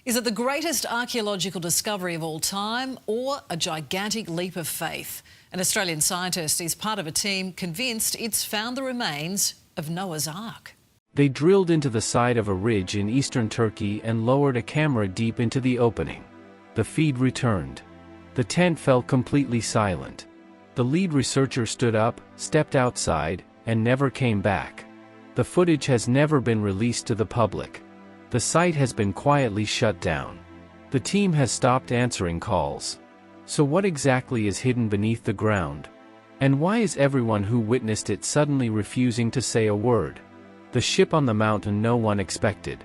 Is it the greatest archaeological discovery of all time or a gigantic leap of faith? An Australian scientist is part of a team convinced it's found the remains of Noah's Ark. They drilled into the side of a ridge in eastern Turkey and lowered a camera deep into the opening. The feed returned. The tent fell completely silent. The lead researcher stood up, stepped outside, and never came back. The footage has never been released to the public. The site has been quietly shut down. The team has stopped answering calls. So what exactly is hidden beneath the ground? And why is everyone who witnessed it suddenly refusing to say a word? The ship on the mountain no one expected.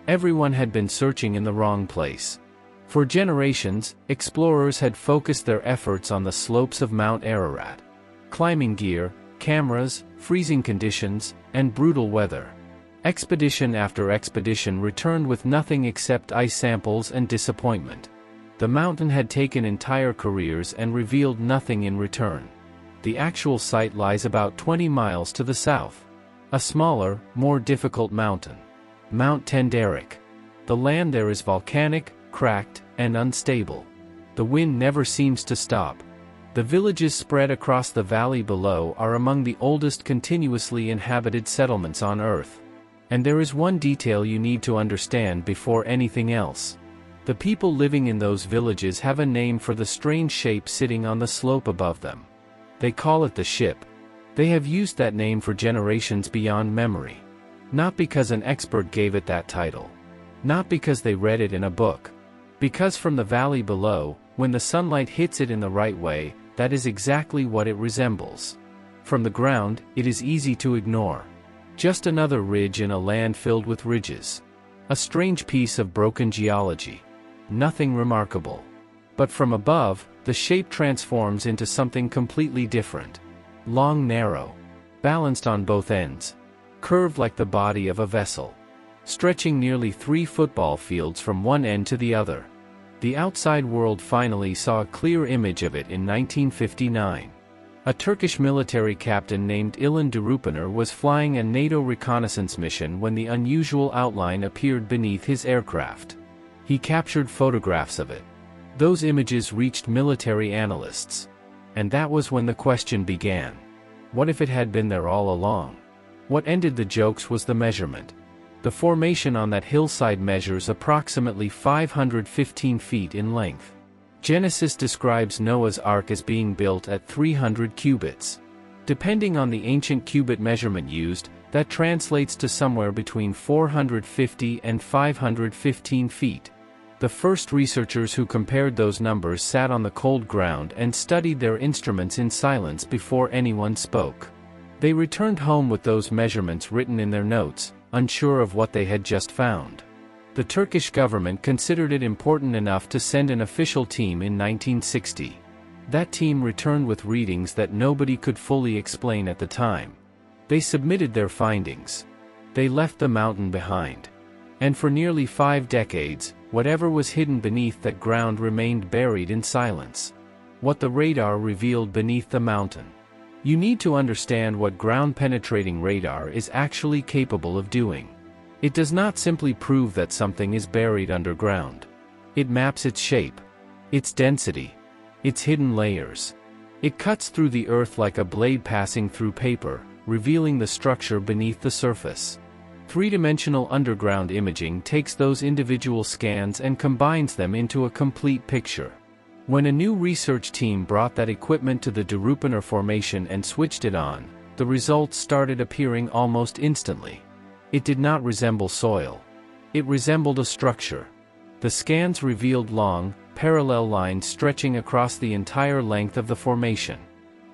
Everyone had been searching in the wrong place. For generations, explorers had focused their efforts on the slopes of Mount Ararat. Climbing gear, cameras, freezing conditions, and brutal weather. Expedition after expedition returned with nothing except ice samples and disappointment. The mountain had taken entire careers and revealed nothing in return. The actual site lies about 20 miles to the south. A smaller, more difficult mountain. Mount Tenderek. The land there is volcanic, cracked, and unstable. The wind never seems to stop. The villages spread across the valley below are among the oldest continuously inhabited settlements on Earth. And there is one detail you need to understand before anything else. The people living in those villages have a name for the strange shape sitting on the slope above them. They call it the ship. They have used that name for generations beyond memory. Not because an expert gave it that title. Not because they read it in a book. Because from the valley below, when the sunlight hits it in the right way, that is exactly what it resembles. From the ground, it is easy to ignore. Just another ridge in a land filled with ridges. A strange piece of broken geology. Nothing remarkable. But from above, the shape transforms into something completely different. Long, narrow. Balanced on both ends. Curved like the body of a vessel. Stretching nearly 3 football fields from one end to the other. The outside world finally saw a clear image of it in 1959. A Turkish military captain named Ilan Durupaner was flying a NATO reconnaissance mission when the unusual outline appeared beneath his aircraft. He captured photographs of it. Those images reached military analysts. And that was when the question began. What if it had been there all along? What ended the jokes was the measurement. The formation on that hillside measures approximately 515 feet in length. Genesis describes Noah's Ark as being built at 300 cubits. Depending on the ancient cubit measurement used, that translates to somewhere between 450 and 515 feet. The first researchers who compared those numbers sat on the cold ground and studied their instruments in silence before anyone spoke. They returned home with those measurements written in their notes, unsure of what they had just found. The Turkish government considered it important enough to send an official team in 1960. That team returned with readings that nobody could fully explain at the time. They submitted their findings. They left the mountain behind. And for nearly 5 decades, whatever was hidden beneath that ground remained buried in silence. What the radar revealed beneath the mountain. You need to understand what ground-penetrating radar is actually capable of doing. It does not simply prove that something is buried underground. It maps its shape, its density, its hidden layers. It cuts through the earth like a blade passing through paper, revealing the structure beneath the surface. Three-dimensional underground imaging takes those individual scans and combines them into a complete picture. When a new research team brought that equipment to the Durupaner Formation and switched it on, the results started appearing almost instantly. It did not resemble soil. It resembled a structure. The scans revealed long, parallel lines stretching across the entire length of the formation.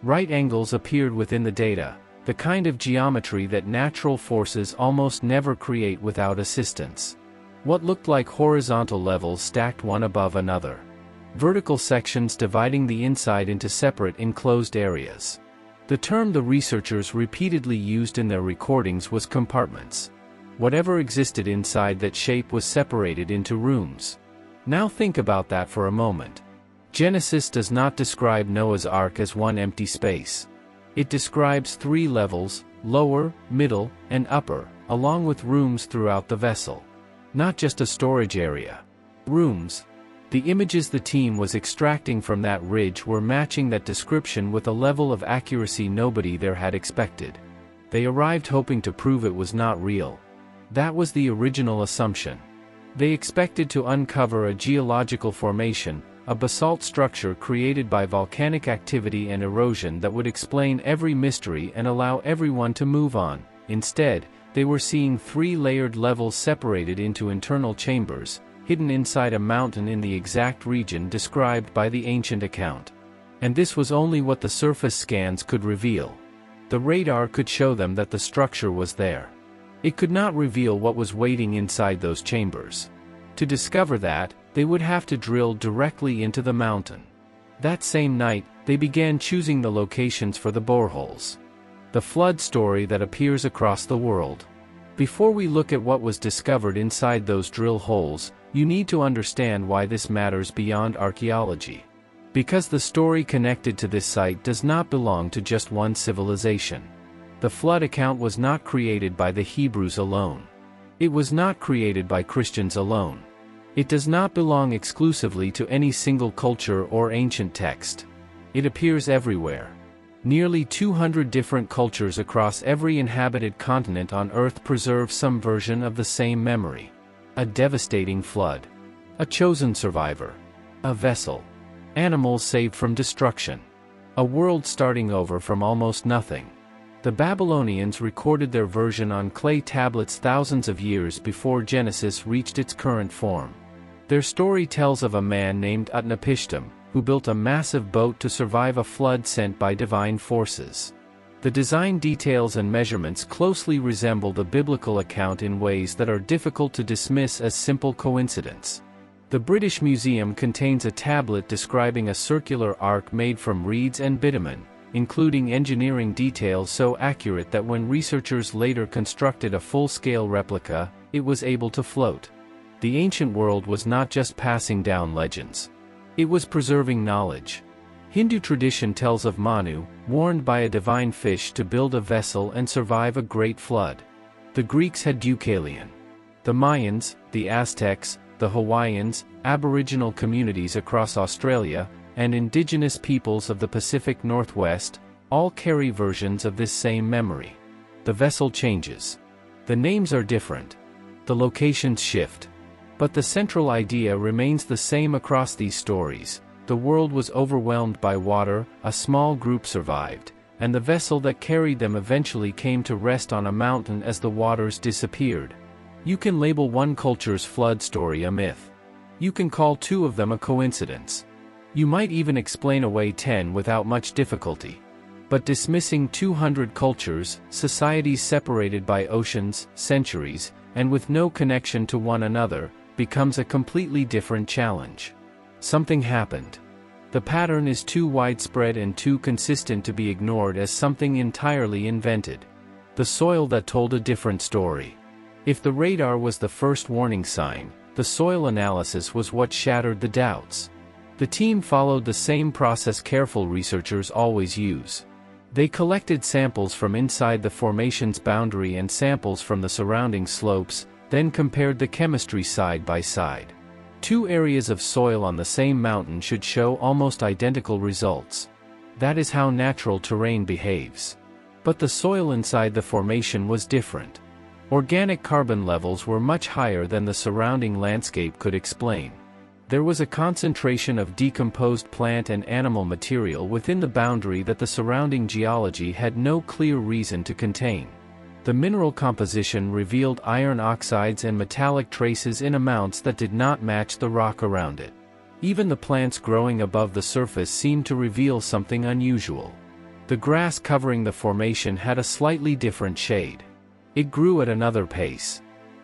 Right angles appeared within the data, the kind of geometry that natural forces almost never create without assistance. What looked like horizontal levels stacked one above another. Vertical sections dividing the inside into separate enclosed areas. The term the researchers repeatedly used in their recordings was compartments. Whatever existed inside that shape was separated into rooms. Now think about that for a moment. Genesis does not describe Noah's Ark as one empty space. It describes 3 levels, lower, middle, and upper, along with rooms throughout the vessel. Not just a storage area. Rooms. The images the team was extracting from that ridge were matching that description with a level of accuracy nobody there had expected. They arrived hoping to prove it was not real. That was the original assumption. They expected to uncover a geological formation, a basalt structure created by volcanic activity and erosion that would explain every mystery and allow everyone to move on. Instead, they were seeing 3 layered levels separated into internal chambers, hidden inside a mountain in the exact region described by the ancient account. And this was only what the surface scans could reveal. The radar could show them that the structure was there. It could not reveal what was waiting inside those chambers. To discover that, they would have to drill directly into the mountain. That same night, they began choosing the locations for the boreholes. The flood story that appears across the world. Before we look at what was discovered inside those drill holes, you need to understand why this matters beyond archaeology. Because the story connected to this site does not belong to just one civilization. The flood account was not created by the Hebrews alone. It was not created by Christians alone. It does not belong exclusively to any single culture or ancient text. It appears everywhere. Nearly 200 different cultures across every inhabited continent on Earth preserve some version of the same memory. A devastating flood. A chosen survivor. A vessel. Animals saved from destruction. A world starting over from almost nothing. The Babylonians recorded their version on clay tablets thousands of years before Genesis reached its current form. Their story tells of a man named Utnapishtim, who built a massive boat to survive a flood sent by divine forces. The design details and measurements closely resemble the biblical account in ways that are difficult to dismiss as simple coincidence. The British Museum contains a tablet describing a circular ark made from reeds and bitumen, including engineering details so accurate that when researchers later constructed a full-scale replica, it was able to float. The ancient world was not just passing down legends. It was preserving knowledge. Hindu tradition tells of Manu, warned by a divine fish to build a vessel and survive a great flood. The Greeks had Deucalion. The Mayans, the Aztecs, the Hawaiians, Aboriginal communities across Australia, and indigenous peoples of the Pacific Northwest, all carry versions of this same memory. The vessel changes. The names are different. The locations shift. But the central idea remains the same across these stories. The world was overwhelmed by water, a small group survived, and the vessel that carried them eventually came to rest on a mountain as the waters disappeared. You can label one culture's flood story a myth. You can call 2 of them a coincidence. You might even explain away 10 without much difficulty. But dismissing 200 cultures, societies separated by oceans, centuries, and with no connection to one another, becomes a completely different challenge. Something happened. The pattern is too widespread and too consistent to be ignored as something entirely invented. The soil that told a different story. If the radar was the first warning sign, the soil analysis was what shattered the doubts. The team followed the same process careful researchers always use. They collected samples from inside the formation's boundary and samples from the surrounding slopes, then compared the chemistry side by side. 2 areas of soil on the same mountain should show almost identical results. That is how natural terrain behaves. But the soil inside the formation was different. Organic carbon levels were much higher than the surrounding landscape could explain. There was a concentration of decomposed plant and animal material within the boundary that the surrounding geology had no clear reason to contain. The mineral composition revealed iron oxides and metallic traces in amounts that did not match the rock around it. Even the plants growing above the surface seemed to reveal something unusual. The grass covering the formation had a slightly different shade. It grew at another pace.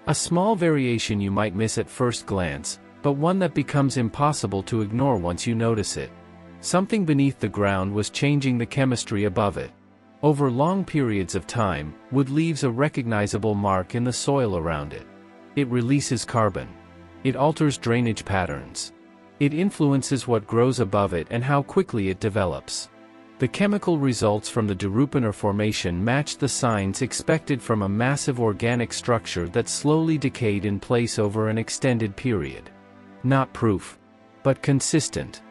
A small variation you might miss at first glance, but one that becomes impossible to ignore once you notice it. Something beneath the ground was changing the chemistry above it. Over long periods of time, wood leaves a recognizable mark in the soil around it. It releases carbon. It alters drainage patterns. It influences what grows above it and how quickly it develops. The chemical results from the Derupiner formation matched the signs expected from a massive organic structure that slowly decayed in place over an extended period. Not proof, but consistent.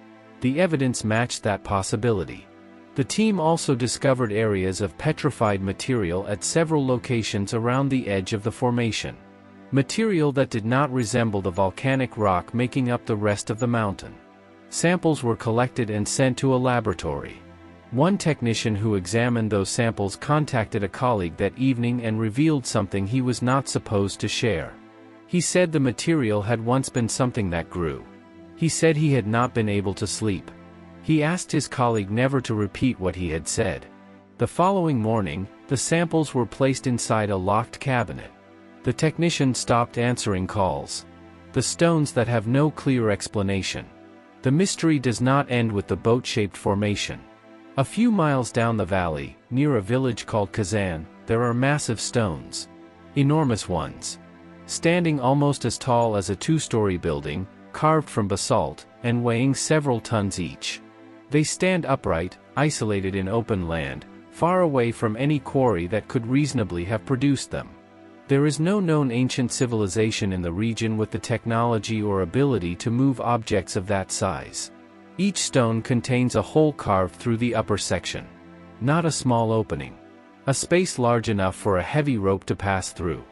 The evidence matched that possibility. The team also discovered areas of petrified material at several locations around the edge of the formation. Material that did not resemble the volcanic rock making up the rest of the mountain. Samples were collected and sent to a laboratory. One technician who examined those samples contacted a colleague that evening and revealed something he was not supposed to share. He said the material had once been something that grew. He said he had not been able to sleep. He asked his colleague never to repeat what he had said. The following morning, the samples were placed inside a locked cabinet. The technician stopped answering calls. The stones that have no clear explanation. The mystery does not end with the boat-shaped formation. A few miles down the valley, near a village called Kazan, there are massive stones. Enormous ones. Standing almost as tall as a two-story building, carved from basalt, and weighing several tons each. They stand upright, isolated in open land, far away from any quarry that could reasonably have produced them. There is no known ancient civilization in the region with the technology or ability to move objects of that size. Each stone contains a hole carved through the upper section. Not a small opening. A space large enough for a heavy rope to pass through.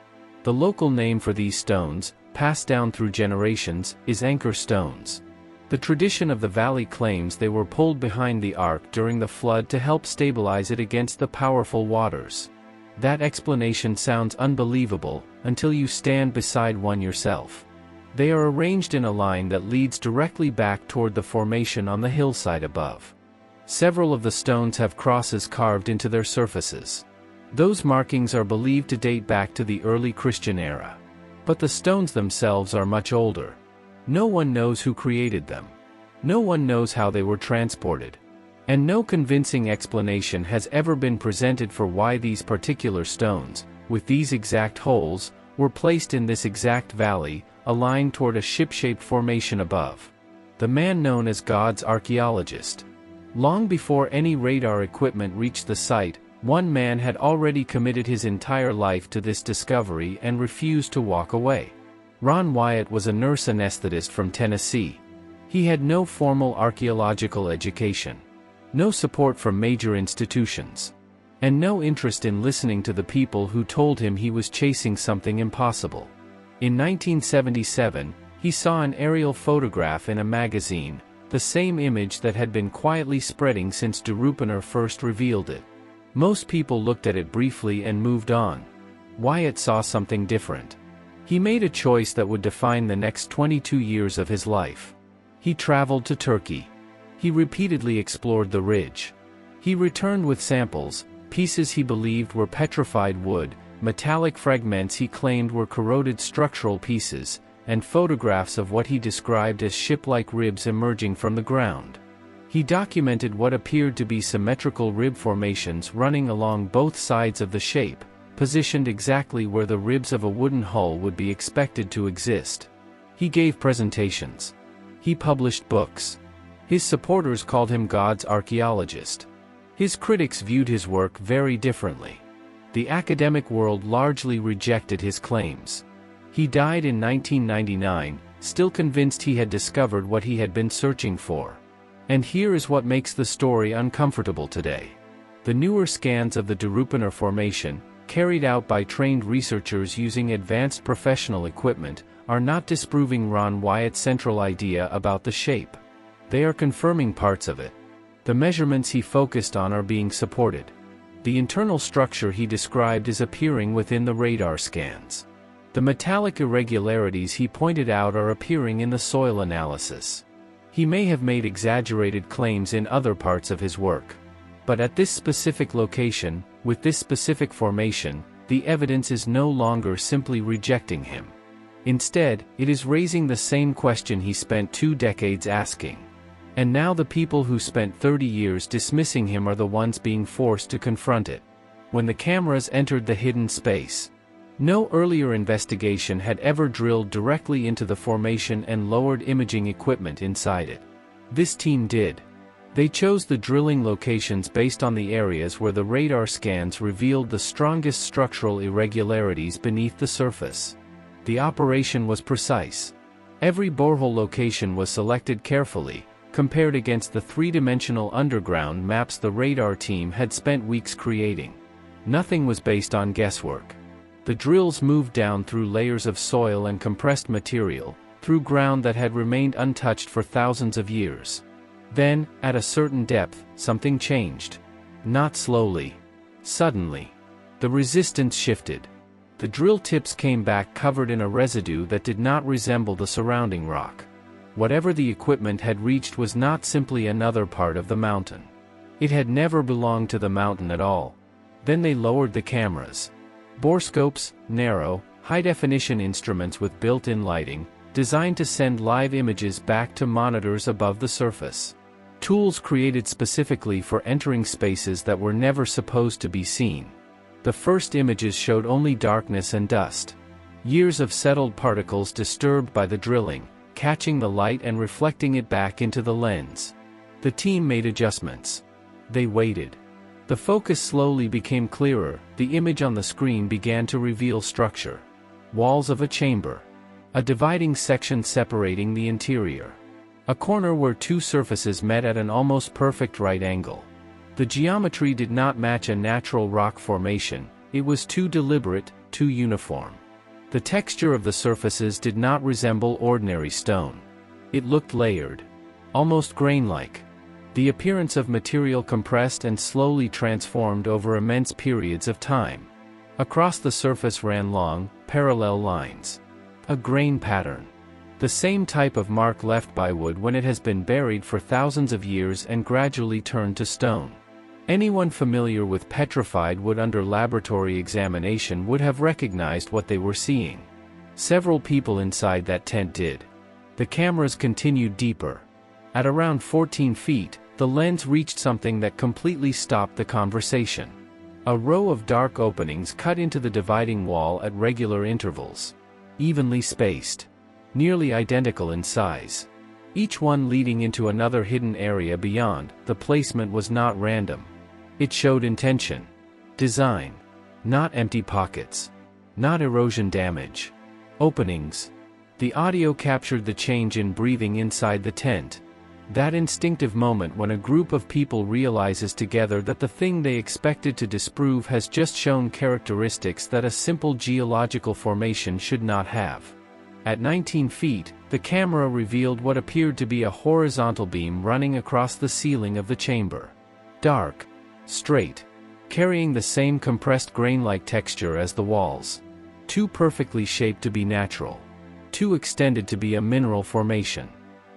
The local name for these stones, passed down through generations, is anchor stones. The tradition of the valley claims they were pulled behind the ark during the flood to help stabilize it against the powerful waters. That explanation sounds unbelievable, until you stand beside one yourself. They are arranged in a line that leads directly back toward the formation on the hillside above. Several of the stones have crosses carved into their surfaces. Those markings are believed to date back to the early Christian era. But the stones themselves are much older. No one knows who created them. No one knows how they were transported. And no convincing explanation has ever been presented for why these particular stones, with these exact holes, were placed in this exact valley, aligned toward a ship-shaped formation above. The man known as God's archaeologist. Long before any radar equipment reached the site, one man had already committed his entire life to this discovery and refused to walk away. Ron Wyatt was a nurse anesthetist from Tennessee. He had no formal archaeological education, no support from major institutions, and no interest in listening to the people who told him he was chasing something impossible. In 1977, he saw an aerial photograph in a magazine, the same image that had been quietly spreading since Derupener first revealed it. Most people looked at it briefly and moved on. Wyatt saw something different. He made a choice that would define the next 22 years of his life. He traveled to Turkey. He repeatedly explored the ridge. He returned with samples, pieces he believed were petrified wood, metallic fragments he claimed were corroded structural pieces, and photographs of what he described as ship-like ribs emerging from the ground. He documented what appeared to be symmetrical rib formations running along both sides of the shape, positioned exactly where the ribs of a wooden hull would be expected to exist. He gave presentations. He published books. His supporters called him God's archaeologist. His critics viewed his work very differently. The academic world largely rejected his claims. He died in 1999, still convinced he had discovered what he had been searching for. And here is what makes the story uncomfortable today. The newer scans of the Derupener formation, carried out by trained researchers using advanced professional equipment, are not disproving Ron Wyatt's central idea about the shape. They are confirming parts of it. The measurements he focused on are being supported. The internal structure he described is appearing within the radar scans. The metallic irregularities he pointed out are appearing in the soil analysis. He may have made exaggerated claims in other parts of his work. But at this specific location, with this specific formation, the evidence is no longer simply rejecting him. Instead, it is raising the same question he spent 2 decades asking. And now the people who spent 30 years dismissing him are the ones being forced to confront it. When the cameras entered the hidden space, no earlier investigation had ever drilled directly into the formation and lowered imaging equipment inside it. This team did. They chose the drilling locations based on the areas where the radar scans revealed the strongest structural irregularities beneath the surface. The operation was precise. Every borehole location was selected carefully, compared against the three-dimensional underground maps the radar team had spent weeks creating. Nothing was based on guesswork. The drills moved down through layers of soil and compressed material, through ground that had remained untouched for thousands of years. Then, at a certain depth, something changed. Not slowly. Suddenly. The resistance shifted. The drill tips came back covered in a residue that did not resemble the surrounding rock. Whatever the equipment had reached was not simply another part of the mountain. It had never belonged to the mountain at all. Then they lowered the cameras. Borescopes, narrow, high-definition instruments with built-in lighting, designed to send live images back to monitors above the surface. Tools created specifically for entering spaces that were never supposed to be seen. The first images showed only darkness and dust. Years of settled particles disturbed by the drilling, catching the light and reflecting it back into the lens. The team made adjustments. They waited. The focus slowly became clearer, the image on the screen began to reveal structure. Walls of a chamber. A dividing section separating the interior. A corner where two surfaces met at an almost perfect right angle. The geometry did not match a natural rock formation, it was too deliberate, too uniform. The texture of the surfaces did not resemble ordinary stone. It looked layered. Almost grain-like. The appearance of material compressed and slowly transformed over immense periods of time. Across the surface ran long, parallel lines. A grain pattern. The same type of mark left by wood when it has been buried for thousands of years and gradually turned to stone. Anyone familiar with petrified wood under laboratory examination would have recognized what they were seeing. Several people inside that tent did. The cameras continued deeper. At around 14 feet, the lens reached something that completely stopped the conversation. A row of dark openings cut into the dividing wall at regular intervals. Evenly spaced. Nearly identical in size. Each one leading into another hidden area beyond. The placement was not random. It showed intention. Design. Not empty pockets. Not erosion damage. Openings. The audio captured the change in breathing inside the tent. That instinctive moment when a group of people realizes together that the thing they expected to disprove has just shown characteristics that a simple geological formation should not have. At 19 feet, the camera revealed what appeared to be a horizontal beam running across the ceiling of the chamber. Dark. Straight. Carrying the same compressed grain-like texture as the walls. Too perfectly shaped to be natural. Too extended to be a mineral formation.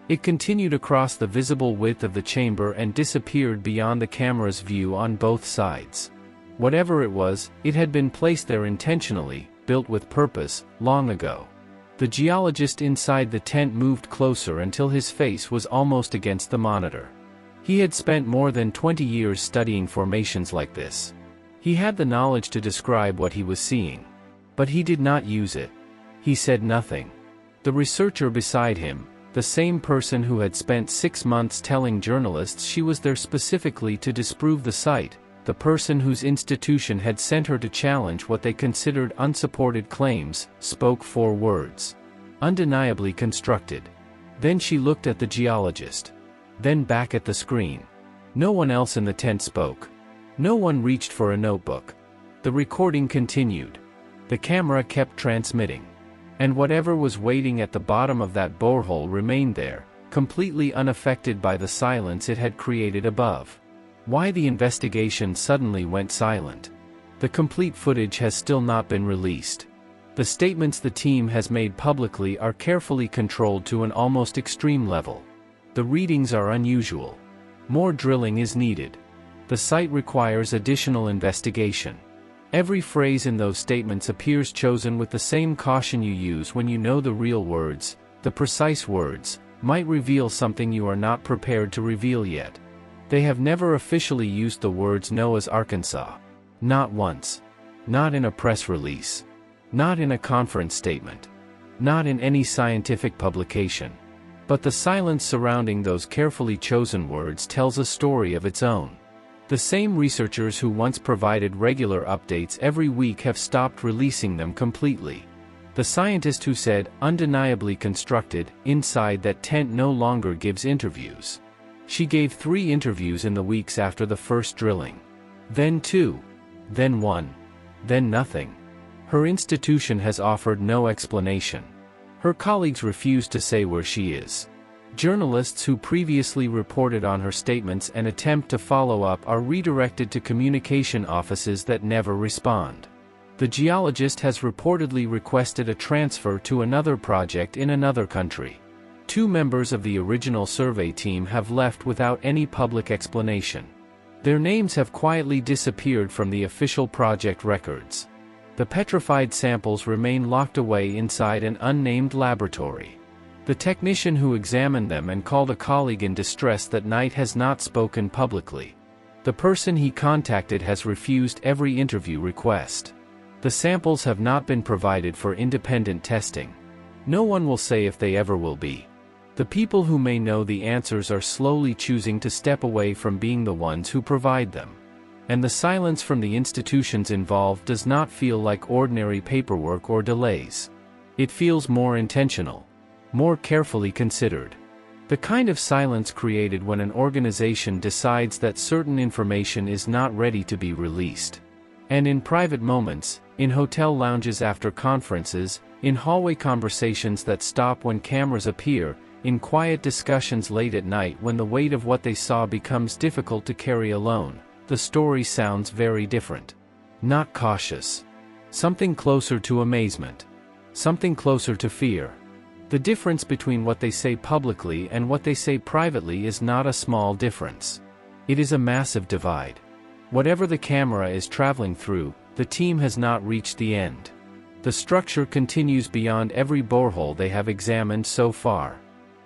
It continued across the visible width of the chamber and disappeared beyond the camera's view on both sides. Whatever it was, it had been placed there intentionally, built with purpose, long ago. The geologist inside the tent moved closer until his face was almost against the monitor. He had spent more than 20 years studying formations like this. He had the knowledge to describe what he was seeing. But he did not use it. He said nothing. The researcher beside him, the same person who had spent 6 months telling journalists she was there specifically to disprove the site, the person whose institution had sent her to challenge what they considered unsupported claims, spoke 4 words. Undeniably constructed. Then she looked at the geologist. Then back at the screen. No one else in the tent spoke. No one reached for a notebook. The recording continued. The camera kept transmitting. And whatever was waiting at the bottom of that borehole remained there, completely unaffected by the silence it had created above. Why the investigation suddenly went silent? The complete footage has still not been released. The statements the team has made publicly are carefully controlled to an almost extreme level. The readings are unusual. More drilling is needed. The site requires additional investigation. Every phrase in those statements appears chosen with the same caution you use when you know the real words, the precise words, might reveal something you are not prepared to reveal yet. They have never officially used the words Noah's Arkansas. Not once. Not in a press release. Not in a conference statement. Not in any scientific publication. But the silence surrounding those carefully chosen words tells a story of its own. The same researchers who once provided regular updates every week have stopped releasing them completely. The scientist who said, undeniably constructed, inside that tent no longer gives interviews. She gave 3 interviews in the weeks after the first drilling. Then 2. Then 1. Then nothing. Her institution has offered no explanation. Her colleagues refuse to say where she is. Journalists who previously reported on her statements and attempt to follow up are redirected to communication offices that never respond. The geologist has reportedly requested a transfer to another project in another country. 2 members of the original survey team have left without any public explanation. Their names have quietly disappeared from the official project records. The petrified samples remain locked away inside an unnamed laboratory. The technician who examined them and called a colleague in distress that night has not spoken publicly. The person he contacted has refused every interview request. The samples have not been provided for independent testing. No one will say if they ever will be. The people who may know the answers are slowly choosing to step away from being the ones who provide them. And the silence from the institutions involved does not feel like ordinary paperwork or delays. It feels more intentional, more carefully considered. The kind of silence created when an organization decides that certain information is not ready to be released. And in private moments, in hotel lounges after conferences, in hallway conversations that stop when cameras appear, in quiet discussions late at night when the weight of what they saw becomes difficult to carry alone, the story sounds very different. Not cautious. Something closer to amazement. Something closer to fear. The difference between what they say publicly and what they say privately is not a small difference. It is a massive divide. Whatever the camera is traveling through, the team has not reached the end. The structure continues beyond every borehole they have examined so far.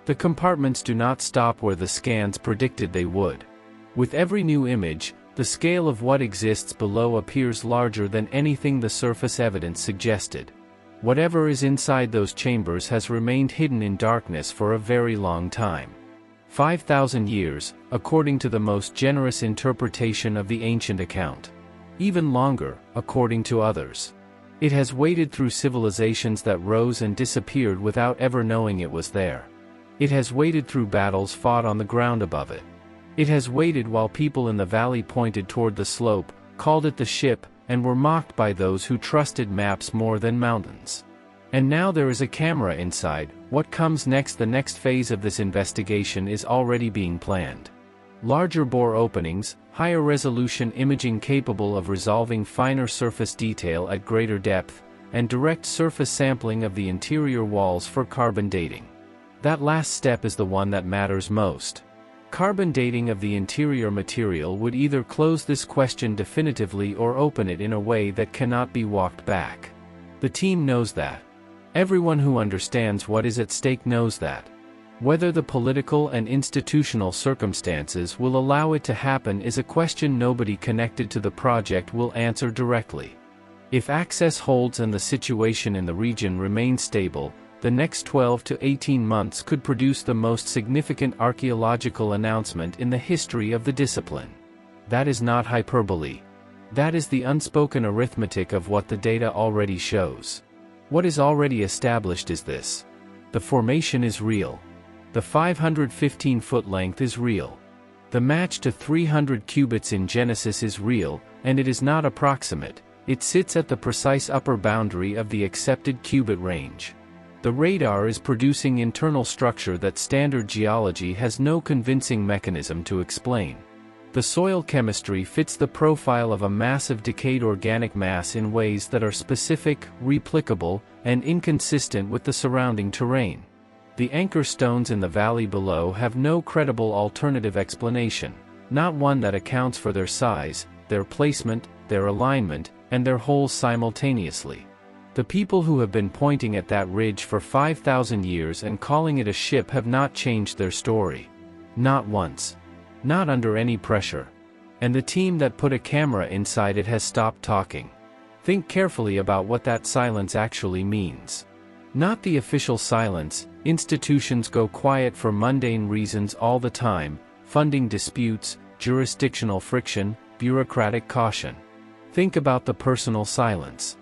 The compartments do not stop where the scans predicted they would. With every new image, the scale of what exists below appears larger than anything the surface evidence suggested. Whatever is inside those chambers has remained hidden in darkness for a very long time. 5,000 years, according to the most generous interpretation of the ancient account. Even longer, according to others. It has waded through civilizations that rose and disappeared without ever knowing it was there. It has waded through battles fought on the ground above it. It has waited while people in the valley pointed toward the slope, called it the ship, and were mocked by those who trusted maps more than mountains. And now there is a camera inside. What comes next? The next phase of this investigation is already being planned. Larger bore openings, higher resolution imaging capable of resolving finer surface detail at greater depth, and direct surface sampling of the interior walls for carbon dating. That last step is the one that matters most. Carbon dating of the interior material would either close this question definitively or open it in a way that cannot be walked back. The team knows that. Everyone who understands what is at stake knows that. Whether the political and institutional circumstances will allow it to happen is a question nobody connected to the project will answer directly. If access holds and the situation in the region remains stable, the next 12 to 18 months could produce the most significant archaeological announcement in the history of the discipline. That is not hyperbole. That is the unspoken arithmetic of what the data already shows. What is already established is this. The formation is real. The 515-foot length is real. The match to 300 cubits in Genesis is real, and it is not approximate. It sits at the precise upper boundary of the accepted cubit range. The radar is producing internal structure that standard geology has no convincing mechanism to explain. The soil chemistry fits the profile of a massive decayed organic mass in ways that are specific, replicable, and inconsistent with the surrounding terrain. The anchor stones in the valley below have no credible alternative explanation, not one that accounts for their size, their placement, their alignment, and their holes simultaneously. The people who have been pointing at that ridge for 5,000 years and calling it a ship have not changed their story. Not once. Not under any pressure. And the team that put a camera inside it has stopped talking. Think carefully about what that silence actually means. Not the official silence. Institutions go quiet for mundane reasons all the time: funding disputes, jurisdictional friction, bureaucratic caution. Think about the personal silence.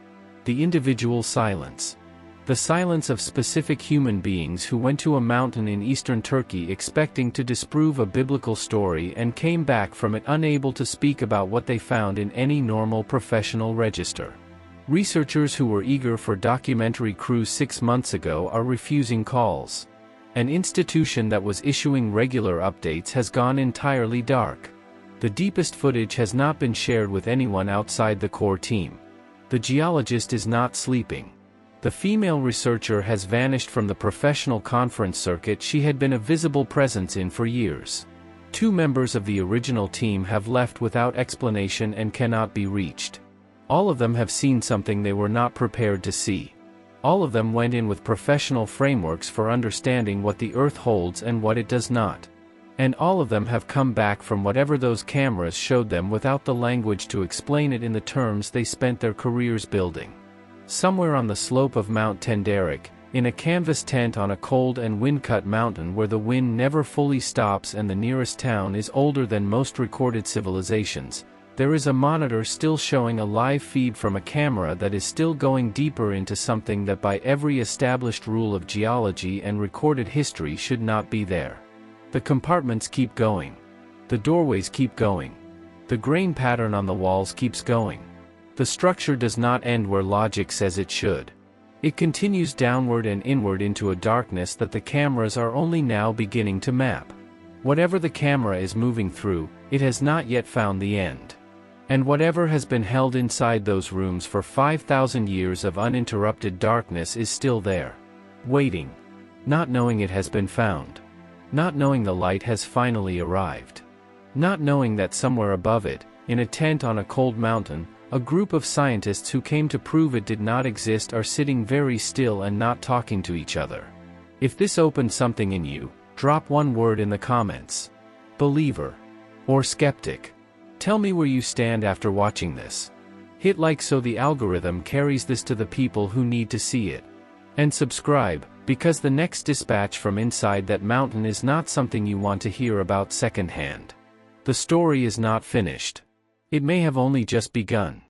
The individual silence. The silence of specific human beings who went to a mountain in eastern Turkey expecting to disprove a biblical story and came back from it unable to speak about what they found in any normal professional register. Researchers who were eager for documentary crews 6 months ago are refusing calls. An institution that was issuing regular updates has gone entirely dark. The deepest footage has not been shared with anyone outside the core team. The geologist is not sleeping. The female researcher has vanished from the professional conference circuit she had been a visible presence in for years. 2 members of the original team have left without explanation and cannot be reached. All of them have seen something they were not prepared to see. All of them went in with professional frameworks for understanding what the Earth holds and what it does not. And all of them have come back from whatever those cameras showed them without the language to explain it in the terms they spent their careers building. Somewhere on the slope of Mount Tenderek, in a canvas tent on a cold and wind-cut mountain where the wind never fully stops and the nearest town is older than most recorded civilizations, there is a monitor still showing a live feed from a camera that is still going deeper into something that by every established rule of geology and recorded history should not be there. The compartments keep going. The doorways keep going. The grain pattern on the walls keeps going. The structure does not end where logic says it should. It continues downward and inward into a darkness that the cameras are only now beginning to map. Whatever the camera is moving through, it has not yet found the end. And whatever has been held inside those rooms for 5,000 years of uninterrupted darkness is still there. Waiting. Not knowing it has been found. Not knowing the light has finally arrived. Not knowing that somewhere above it, in a tent on a cold mountain, a group of scientists who came to prove it did not exist are sitting very still and not talking to each other. If this opened something in you, drop one word in the comments. Believer. Or skeptic. Tell me where you stand after watching this. Hit like so the algorithm carries this to the people who need to see it. And subscribe, because the next dispatch from inside that mountain is not something you want to hear about secondhand. The story is not finished. It may have only just begun.